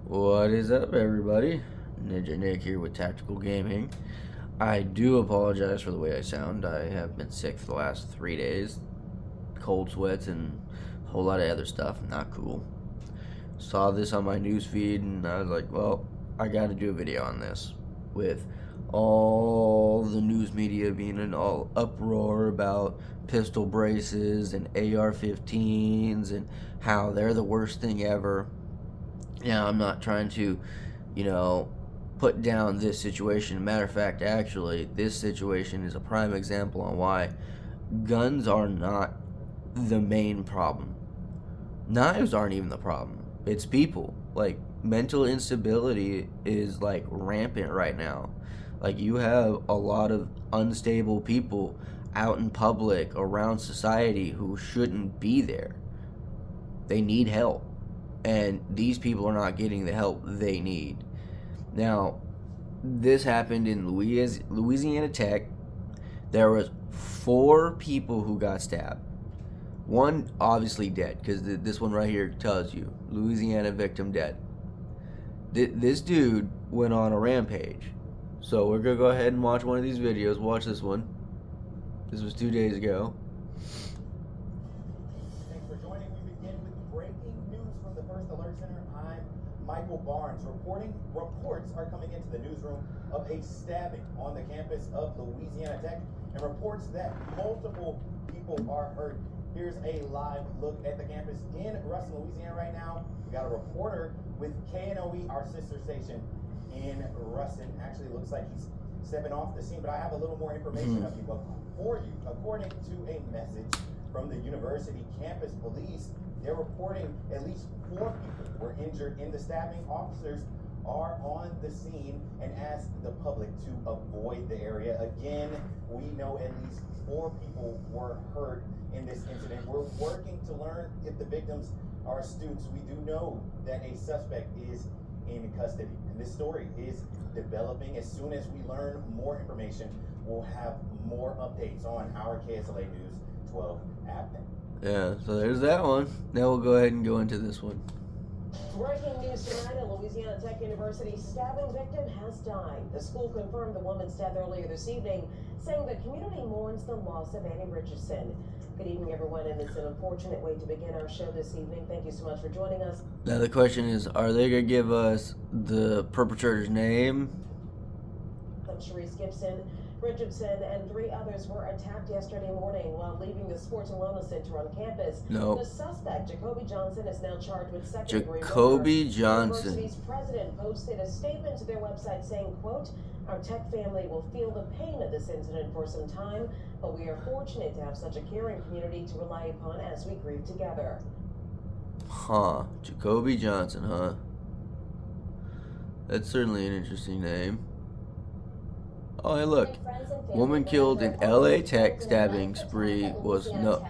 What is up, everybody? Ninja Nick here with Tactical Gaming. I do apologize for the way I sound. I have been sick for the last 3 days. Cold sweats and a whole lot of other stuff. Not cool. Saw this on my news feed and I was like, well, I gotta do a video on this. With all the news media being in all uproar about pistol braces and AR-15s and how they're the worst thing ever. Now, I'm not trying to, put down this situation. Matter of fact, actually, this situation is a prime example on why guns are not the main problem. Knives aren't even the problem. It's people. Like, mental instability is, like, rampant right now. Like, you have a lot of unstable people out in public, around society, who shouldn't be there. They need help. And these people are not getting the help they need. Now, this happened in Louisiana Tech. There was 4 people who got stabbed. One obviously dead, because this one right here tells you Louisiana victim dead. This dude went on a rampage. So we're gonna go ahead and watch one of these videos. Watch this one. This was 2 days ago. Michael Barnes reports are coming into the newsroom of a stabbing on the campus of Louisiana Tech, and reports that multiple people are hurt. Here's a live look at the campus in Ruston, Louisiana right now. We got a reporter with KNOE, our sister station in Ruston. Actually, looks like he's stepping off the scene, but I have a little more information for you. According to a message from the university campus police, they're reporting at least 4 people were injured in the stabbing. Officers are on the scene and ask the public to avoid the area. Again, we know at least 4 people were hurt in this incident. We're working to learn if the victims are students. We do know that a suspect is in custody, and this story is developing. As soon as we learn more information, we'll have more updates on our KSLA News 12 app. Yeah, so there's that one. Now we'll go ahead and go into this one. Breaking news tonight, a Louisiana Tech University stabbing victim has died. The school confirmed the woman's death earlier this evening, saying the community mourns the loss of Annie Richardson. Good evening, everyone, and it's an unfortunate way to begin our show this evening. Thank you so much for joining us. Now the question is, are they going to give us the perpetrator's name? Sharice Gibson, Richardson, and 3 others were attacked yesterday morning while leaving the Sports and Wellness Center on campus. No. The suspect, Jacoby Johnson, is now charged with second-degree murder. Jacoby Johnson. The university's president posted a statement to their website saying, quote, "Our Tech family will feel the pain of this incident for some time, but we are fortunate to have such a caring community to rely upon as we grieve together." Huh. Jacoby Johnson, huh? That's certainly an interesting name. Oh, hey, look. Woman killed in LA Tech stabbing spree was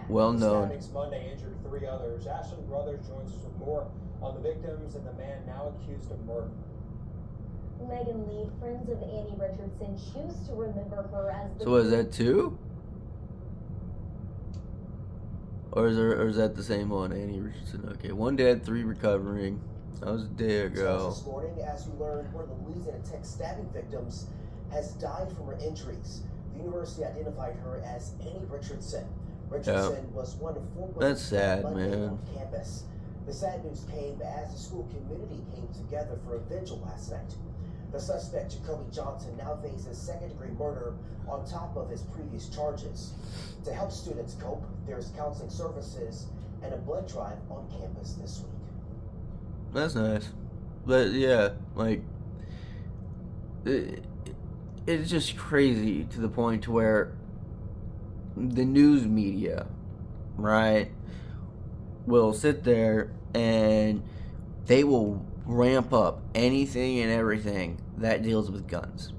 well known. Monday injured 3 others. Ashland Brothers joins us with more on the victims and the man now accused of murder. Megan Lee, friends of Annie Richardson, choose to remember her as the... So was that 2? Or is that the same one, Annie Richardson? Okay, 1 dead, 3 recovering. That was a day ago. This morning, as we learned, one of the Louisiana Tech stabbing victims has died from her injuries. The university identified her as Annie Richardson. Richardson was one of 4 women That's sad, Monday man. on campus. The sad news came as the school community came together for a vigil last night. The suspect, Jacoby Johnson, now faces second-degree murder on top of his previous charges. To help students cope, there's counseling services and a blood drive on campus this week. That's nice. But yeah, like, it's just crazy to the point where the news media, right, will sit there and they will ramp up anything and everything that deals with guns,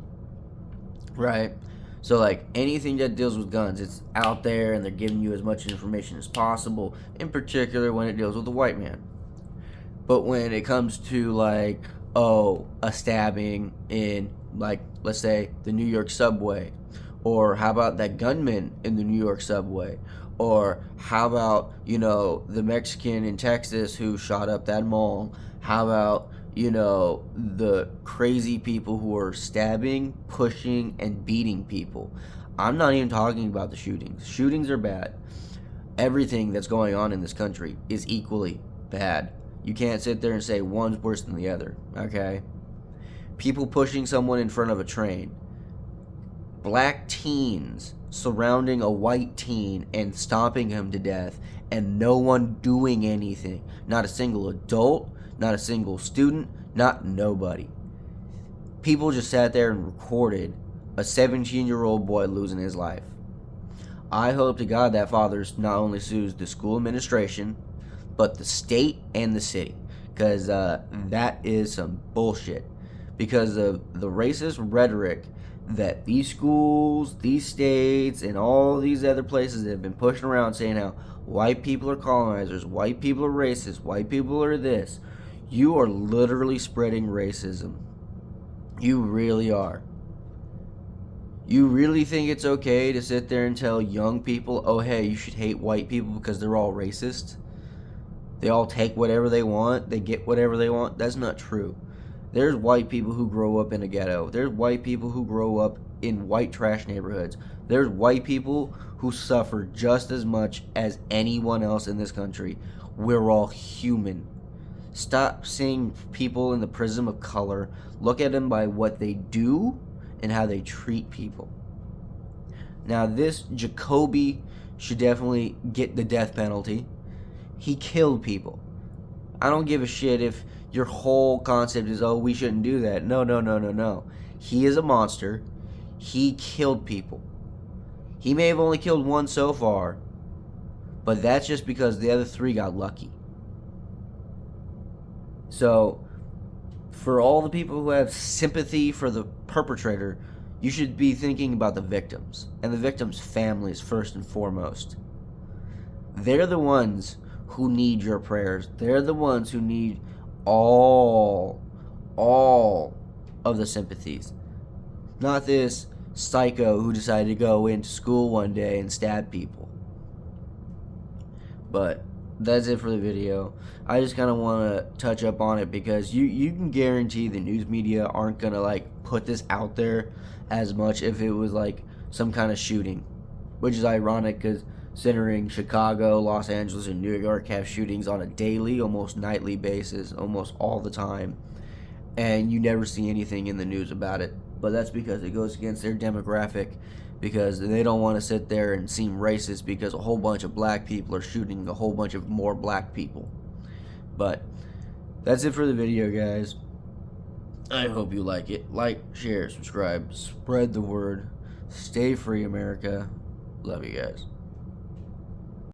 right? So, like, anything that deals with guns, it's out there and they're giving you as much information as possible, in particular when it deals with the white man. But when it comes to, like, a stabbing in, like, let's say, the New York subway, or how about that gunman in the New York subway, or how about, the Mexican in Texas who shot up that mall, how about you know, the crazy people who are stabbing, pushing, and beating people. I'm not even talking about the shootings. Shootings are bad. Everything that's going on in this country is equally bad. You can't sit there and say one's worse than the other, okay? People pushing someone in front of a train. Black teens surrounding a white teen and stomping him to death, and no one doing anything. Not a single adult, not a single student, not nobody. People just sat there and recorded a 17-year-old boy losing his life. I hope to God that father not only sues the school administration, but the state and the city, because that is some bullshit. Because of the racist rhetoric that these schools, these states, and all these other places that have been pushing around saying how white people are colonizers, white people are racist, white people are this. You are literally spreading racism. You really are. You really think it's okay to sit there and tell young people, oh hey, you should hate white people because they're all racist? They all take whatever they want, they get whatever they want? That's not true. There's white people who grow up in a ghetto. There's white people who grow up in white trash neighborhoods. There's white people who suffer just as much as anyone else in this country. We're all human. Stop seeing people in the prism of color. Look at them by what they do and how they treat people. Now, this Jacoby should definitely get the death penalty. He killed people. I don't give a shit if your whole concept is, oh, we shouldn't do that. No. He is a monster. He killed people. He may have only killed one so far, but that's just because the other 3 got lucky. So, for all the people who have sympathy for the perpetrator, you should be thinking about the victims and the victims' families first and foremost. They're the ones who need your prayers. They're the ones who need all of the sympathies. Not this psycho who decided to go into school one day and stab people. But that's it for the video. I just kind of want to touch up on it because you can guarantee the news media aren't going to like put this out there as much if it was like some kind of shooting, which is ironic because considering Chicago, Los Angeles, and New York have shootings on a daily, almost nightly basis, almost all the time, and you never see anything in the news about it. But that's because it goes against their demographic, because they don't want to sit there and seem racist because a whole bunch of black people are shooting a whole bunch of more black people. But that's it for the video, guys. I hope you like it. Like, share, subscribe, spread the word. Stay free, America. Love you guys.